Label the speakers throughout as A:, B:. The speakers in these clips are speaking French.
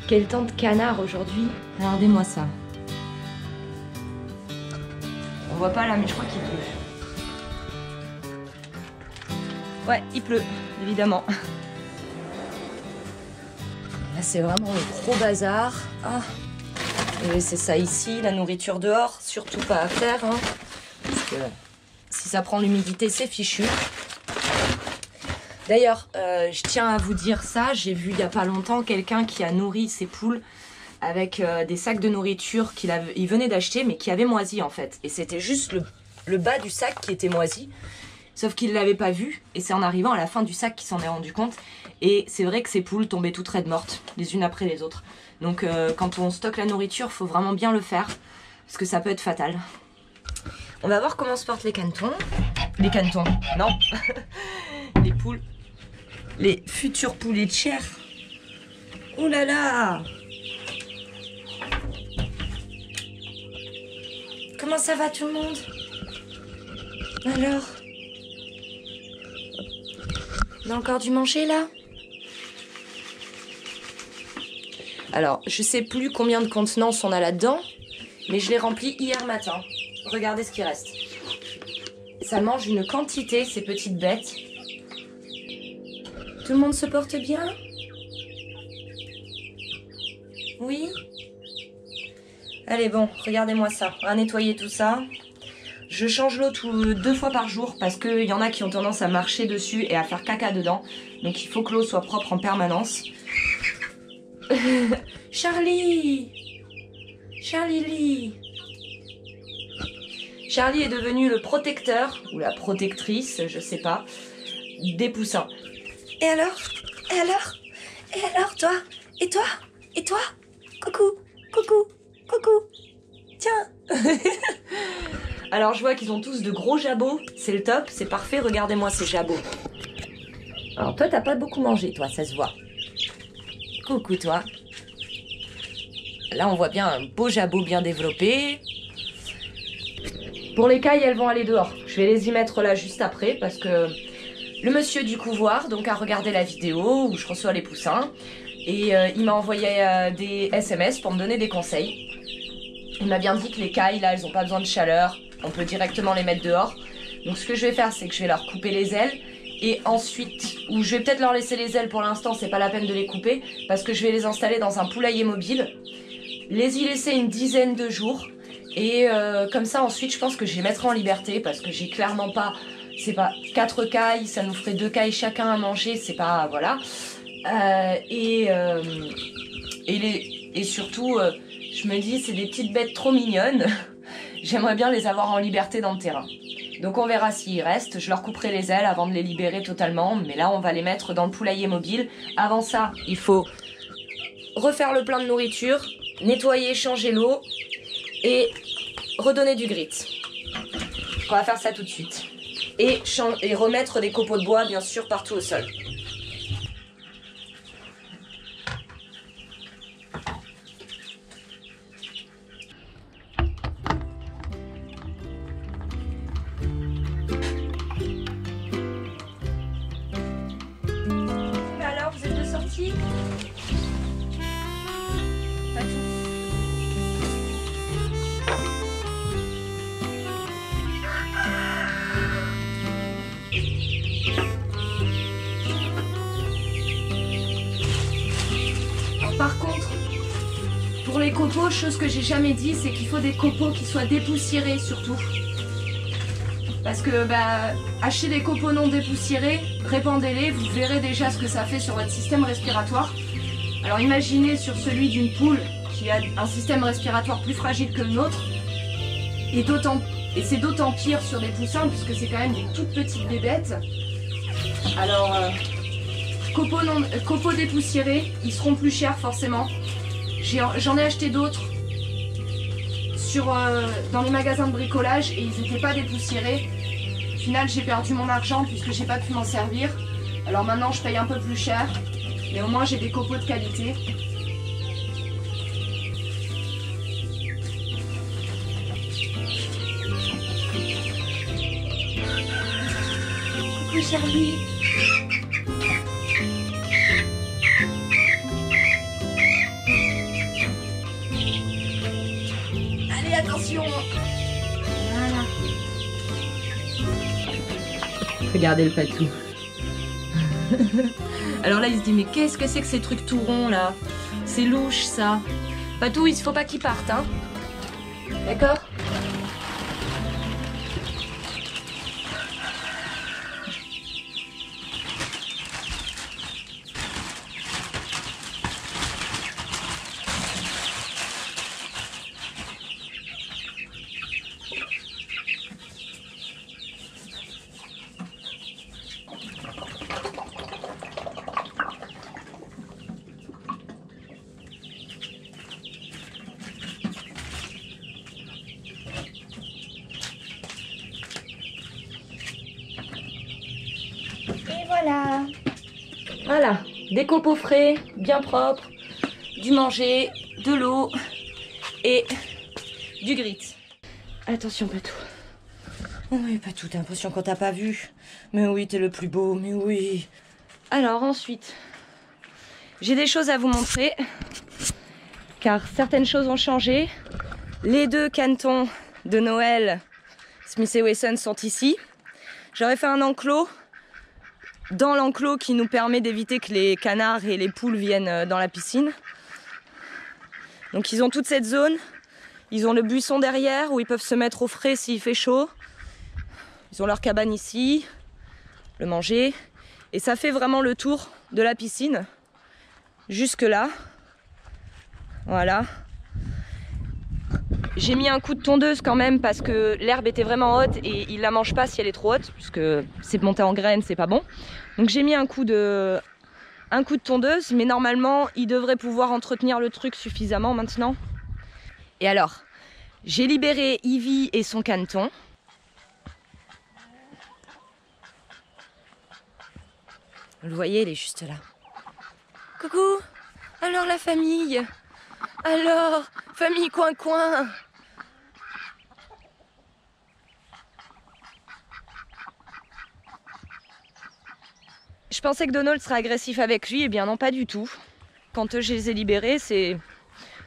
A: Quel temps de canard aujourd'hui. Regardez-moi ça. On voit pas là, mais je crois qu'il pleut. Ouais, il pleut, évidemment. Là, c'est vraiment le gros bazar. Ah. Et c'est ça ici, la nourriture dehors, surtout pas à faire. Hein, parce que si ça prend l'humidité, c'est fichu. D'ailleurs, je tiens à vous dire ça, j'ai vu il y a pas longtemps quelqu'un qui a nourri ses poules avec des sacs de nourriture qu'il venait d'acheter, mais qui avaient moisi en fait. Et c'était juste le bas du sac qui était moisi. Sauf qu'il ne l'avait pas vu, et c'est en arrivant à la fin du sac qu'il s'en est rendu compte. Et c'est vrai que ces poules tombaient toutes raides mortes, les unes après les autres. Donc quand on stocke la nourriture, il faut vraiment bien le faire, parce que ça peut être fatal. On va voir comment se portent les canetons. Les canetons, non. Les poules. Les futurs poulets de chair. Oh là là! Comment ça va tout le monde? Alors? On a encore dû manger là? Alors, je sais plus combien de contenances on a là-dedans, mais je l'ai rempli hier matin. Regardez ce qui reste. Ça mange une quantité, ces petites bêtes. Tout le monde se porte bien? Oui? Allez, bon, regardez-moi ça. On va nettoyer tout ça. Je change l'eau 2 fois par jour parce qu'il y en a qui ont tendance à marcher dessus et à faire caca dedans. Donc il faut que l'eau soit propre en permanence. Charlie! Charlie! Charlie est devenu le protecteur, ou la protectrice, je sais pas, des poussins. Et alors? Et alors? Et alors, toi? Et toi? Et toi? Coucou! Coucou! Coucou! Tiens! Alors je vois qu'ils ont tous de gros jabots, c'est le top, c'est parfait, regardez-moi ces jabots. Alors toi t'as pas beaucoup mangé toi, ça se voit. Coucou toi. Là on voit bien un beau jabot bien développé. Pour les cailles elles vont aller dehors, je vais les y mettre là juste après parce que le monsieur du couvoir donc a regardé la vidéo où je reçois les poussins et il m'a envoyé des SMS pour me donner des conseils. Il m'a bien dit que les cailles là elles ont pas besoin de chaleur. On peut directement les mettre dehors. Donc ce que je vais faire, c'est que je vais leur couper les ailes. Et ensuite, ou je vais peut-être leur laisser les ailes pour l'instant, c'est pas la peine de les couper. Parce que je vais les installer dans un poulailler mobile. Les y laisser une dizaine de jours. Et comme ça, ensuite, je pense que je les mettrai en liberté. Parce que j'ai clairement pas... C'est pas 4 cailles, ça nous ferait 2 cailles chacun à manger. C'est pas... Voilà. Et surtout, je me dis, c'est des petites bêtes trop mignonnes. J'aimerais bien les avoir en liberté dans le terrain. Donc on verra s'ils restent. Je leur couperai les ailes avant de les libérer totalement. Mais là, on va les mettre dans le poulailler mobile. Avant ça, il faut refaire le plein de nourriture, nettoyer, changer l'eau et redonner du grit. On va faire ça tout de suite. Et remettre des copeaux de bois, bien sûr, partout au sol. Pas tout. Alors, par contre, pour les copeaux, chose que j'ai jamais dit, c'est qu'il faut des copeaux qui soient dépoussiérés surtout. Parce que acheter des copeaux non dépoussiérés, répandez-les, vous verrez déjà ce que ça fait sur votre système respiratoire. Alors imaginez sur celui d'une poule qui a un système respiratoire plus fragile que le nôtre, et c'est d'autant pire sur des poussins puisque c'est quand même des toutes petites bébêtes. Alors copeaux dépoussiérés, ils seront plus chers forcément. J'en ai acheté d'autres dans les magasins de bricolage et ils n'étaient pas dépoussiérés. Au final j'ai perdu mon argent puisque j'ai pas pu m'en servir. Alors maintenant je paye un peu plus cher, mais au moins j'ai des copeaux de qualité. Coucou Charlie. attention. Voilà. Regardez le patou. Alors là, il se dit, mais qu'est-ce que c'est que ces trucs tout ronds là? C'est louche ça. Patou, il faut pas qu'il parte, hein. D'accord? Voilà. Voilà, des copeaux frais, bien propres, du manger, de l'eau et du grit. Attention Patou. Oui Patou, t'as l'impression qu'on t'a pas vu. Mais oui, t'es le plus beau, mais oui. Alors ensuite, j'ai des choses à vous montrer. Car certaines choses ont changé. Les 2 canetons de Noël Smith & Wesson sont ici. J'aurais fait un enclos. Dans l'enclos qui nous permet d'éviter que les canards et les poules viennent dans la piscine. Donc ils ont toute cette zone. Ils ont le buisson derrière où ils peuvent se mettre au frais s'il fait chaud. Ils ont leur cabane ici, le manger. Et ça fait vraiment le tour de la piscine. Jusque là. Voilà. J'ai mis un coup de tondeuse quand même parce que l'herbe était vraiment haute et ils la mangent pas si elle est trop haute puisque c'est monté en graines, c'est pas bon. Donc j'ai mis un coup de tondeuse, mais normalement ils devraient pouvoir entretenir le truc suffisamment maintenant. Et alors, j'ai libéré Ivy et son caneton. Vous le voyez, il est juste là. Coucou! Alors la famille? Alors, famille coin-coin! Je pensais que Donald serait agressif avec lui, et bien non, pas du tout. Quand je les ai libérés,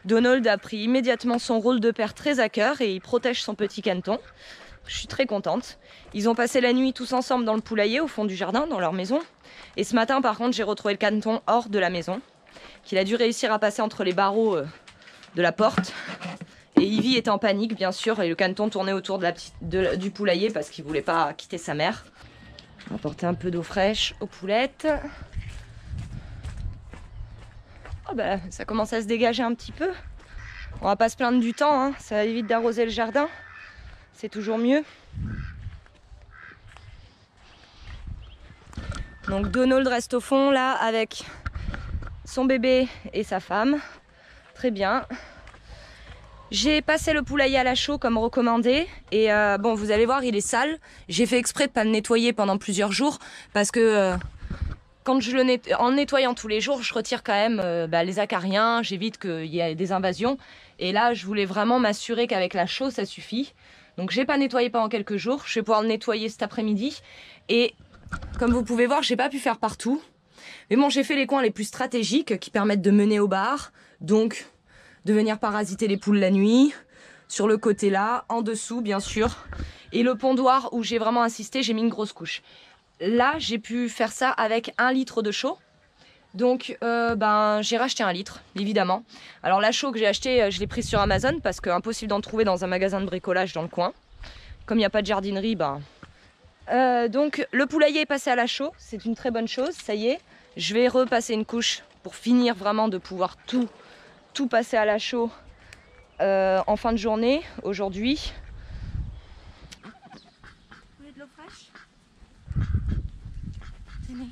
A: Donald a pris immédiatement son rôle de père très à cœur et il protège son petit caneton. Je suis très contente. Ils ont passé la nuit tous ensemble dans le poulailler, au fond du jardin, dans leur maison. Et ce matin, par contre, j'ai retrouvé le caneton hors de la maison, qu'il a dû réussir à passer entre les barreaux de la porte. Et Ivy était en panique, bien sûr, et le caneton tournait autour du poulailler parce qu'il voulait pas quitter sa mère. On va apporter un peu d'eau fraîche aux poulettes. Oh bah, ça commence à se dégager un petit peu. On va pas se plaindre du temps, hein. Ça évite d'arroser le jardin. C'est toujours mieux. Donc Donald reste au fond là avec son bébé et sa femme. Très bien. J'ai passé le poulailler à la chaux comme recommandé et bon, vous allez voir, il est sale. J'ai fait exprès de pas le nettoyer pendant plusieurs jours parce que quand je en le nettoyant tous les jours, je retire quand même les acariens, j'évite qu'il y ait des invasions. Et là, je voulais vraiment m'assurer qu'avec la chaux, ça suffit. Donc j'ai pas nettoyé pendant quelques jours. Je vais pouvoir le nettoyer cet après-midi. Et comme vous pouvez voir, j'ai pas pu faire partout. Mais bon, j'ai fait les coins les plus stratégiques qui permettent de mener au bar. Donc de venir parasiter les poules la nuit, sur le côté là, en dessous bien sûr. Et le pondoir où j'ai vraiment insisté, j'ai mis une grosse couche. Là, j'ai pu faire ça avec 1 litre de chaux. Donc j'ai racheté 1 litre, évidemment. Alors la chaux que j'ai achetée, je l'ai prise sur Amazon parce que impossible d'en trouver dans un magasin de bricolage dans le coin. Comme il n'y a pas de jardinerie, donc le poulailler est passé à la chaux, c'est une très bonne chose, ça y est. Je vais repasser une couche pour finir vraiment de pouvoir tout passer à la chaux en fin de journée, aujourd'hui. Vous voulez de l'eau fraîche? Tenez.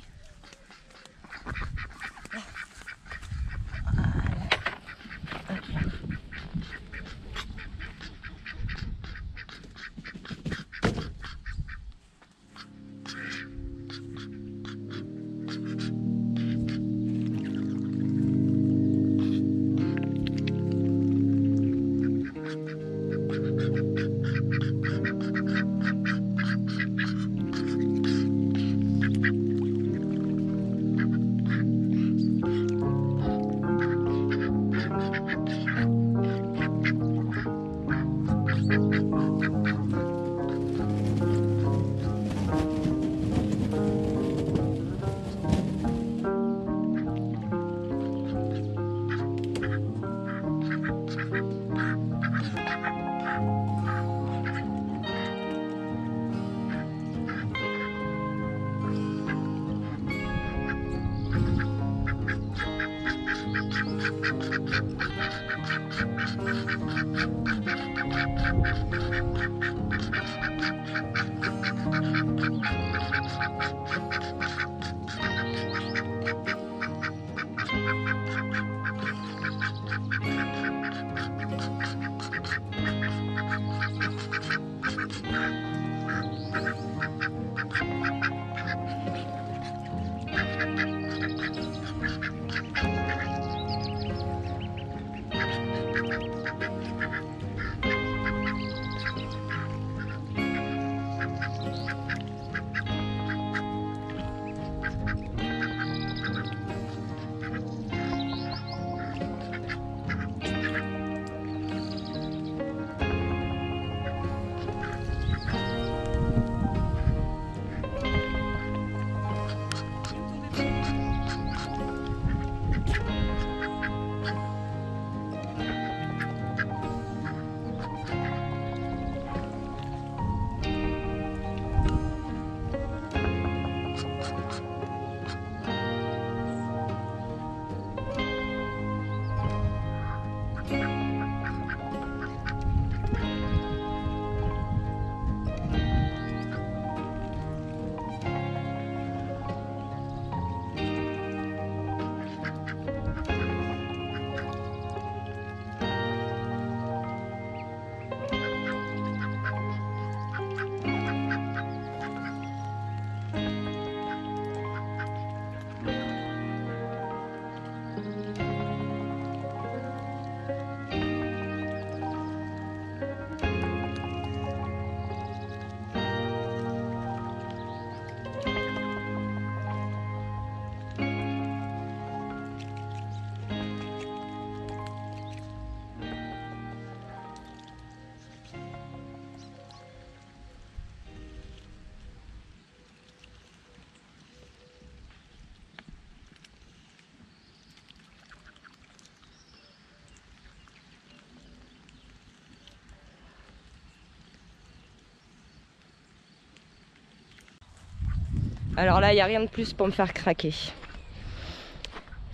A: Alors là, il n'y a rien de plus pour me faire craquer.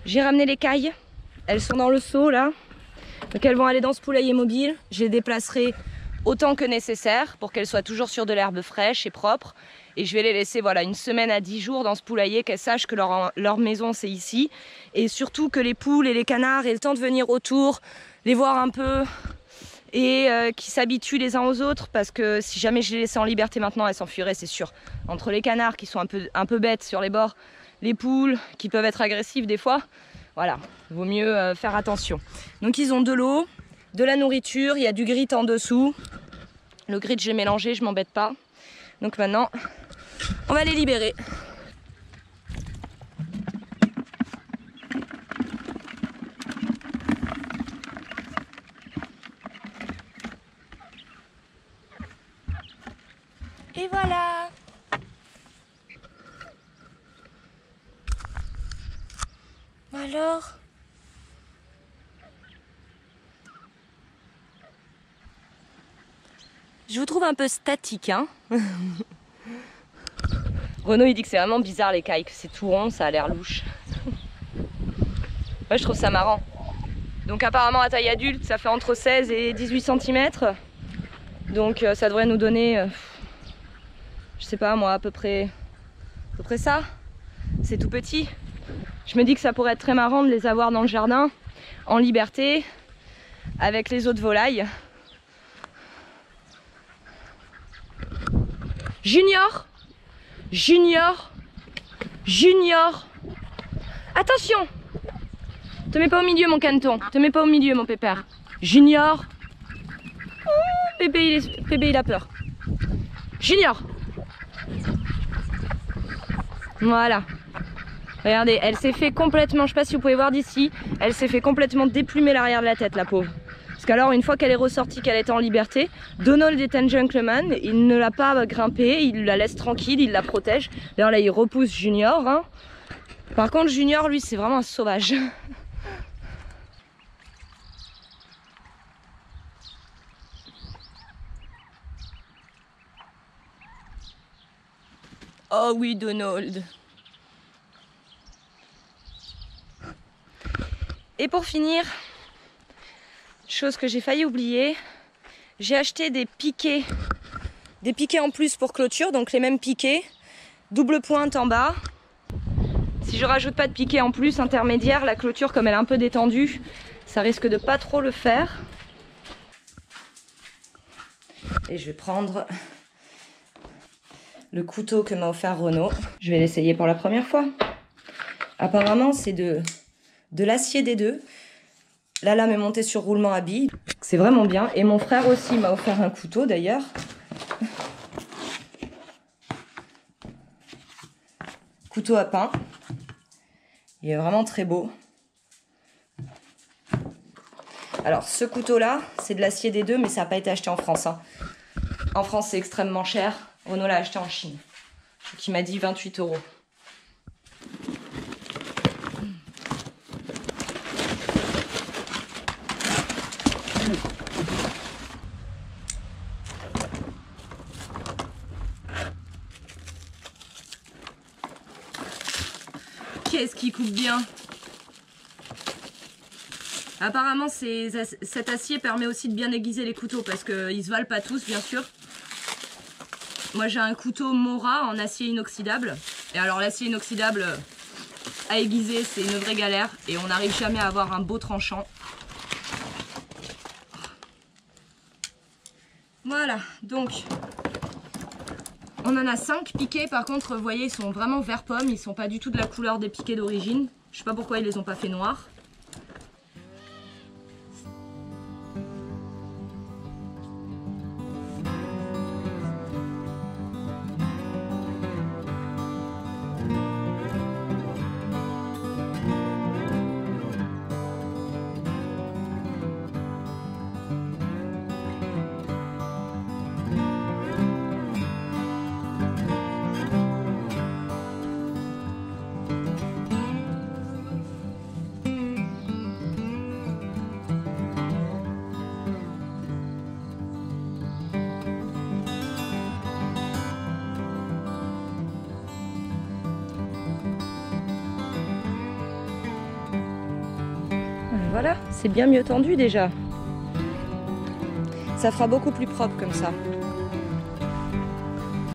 A: J'ai ramené les cailles. Elles sont dans le seau là. Donc elles vont aller dans ce poulailler mobile. Je les déplacerai autant que nécessaire pour qu'elles soient toujours sur de l'herbe fraîche et propre. Et je vais les laisser voilà, une semaine à 10 jours dans ce poulailler, qu'elles sachent que leur maison c'est ici. Et surtout que les poules et les canards aient le temps de venir autour, les voir un peu et qui s'habituent les uns aux autres, parce que si jamais je les laissais en liberté maintenant, elles s'enfuiraient, c'est sûr. Entre les canards qui sont un peu bêtes sur les bords, les poules qui peuvent être agressives des fois, voilà, vaut mieux faire attention. Donc ils ont de l'eau, de la nourriture, il y a du grit en dessous. Le grit je l'ai mélangé, je m'embête pas. Donc maintenant, on va les libérer. Et voilà. Alors, je vous trouve un peu statique, hein. Renaud il dit que c'est vraiment bizarre les cailles, que c'est tout rond, ça a l'air louche. Moi je trouve ça marrant. Donc apparemment à taille adulte ça fait entre 16 et 18 cm. Donc ça devrait nous donner, je sais pas moi, à peu près ça. C'est tout petit. Je me dis que ça pourrait être très marrant de les avoir dans le jardin, en liberté, avec les autres volailles. Junior! Junior! Junior! Attention! Te mets pas au milieu mon caneton, te mets pas au milieu mon pépère. Junior! Oh, bébé il a peur. Junior! Voilà. Regardez, elle s'est fait complètement, je sais pas si vous pouvez voir d'ici, elle s'est fait complètement déplumer l'arrière de la tête, la pauvre. Parce Parce qu'alors, une fois qu'elle est ressortie, qu'elle était en liberté, Donald est un gentleman, il ne l'a pas grimpée, il la laisse tranquille, il la protège. D'ailleurs là, il repousse Junior. Hein. Par contre, Junior, lui, c'est vraiment un sauvage. Oh oui, Donald. Et pour finir, chose que j'ai failli oublier, j'ai acheté des piquets en plus pour clôture, donc les mêmes piquets, double pointe en bas. Si je rajoute pas de piquets en plus intermédiaire, la clôture comme elle est un peu détendue, ça risque de pas trop le faire. Et je vais prendre le couteau que m'a offert Renaud. Je vais l'essayer pour la première fois. Apparemment, c'est de l'acier des deux. La lame est montée sur roulement à billes. C'est vraiment bien. Et mon frère aussi m'a offert un couteau d'ailleurs. Couteau à pain. Il est vraiment très beau. Alors, ce couteau-là, c'est de l'acier des deux, mais ça n'a pas été acheté en France. Hein. En France, c'est extrêmement cher. Renaud l'a acheté en Chine. Donc, il m'a dit 28 €. Qu'est-ce qui coupe bien? Apparemment, cet acier permet aussi de bien aiguiser les couteaux parce qu'ils se valent pas tous, bien sûr. Moi, j'ai un couteau Mora en acier inoxydable. Et alors, l'acier inoxydable à aiguiser, c'est une vraie galère. Et on n'arrive jamais à avoir un beau tranchant. Voilà, donc on en a 5 piquets. Par contre, vous voyez, ils sont vraiment vert pomme. Ils sont pas du tout de la couleur des piquets d'origine. Je sais pas pourquoi ils les ont pas fait noirs. Voilà, c'est bien mieux tendu déjà. Ça fera beaucoup plus propre comme ça.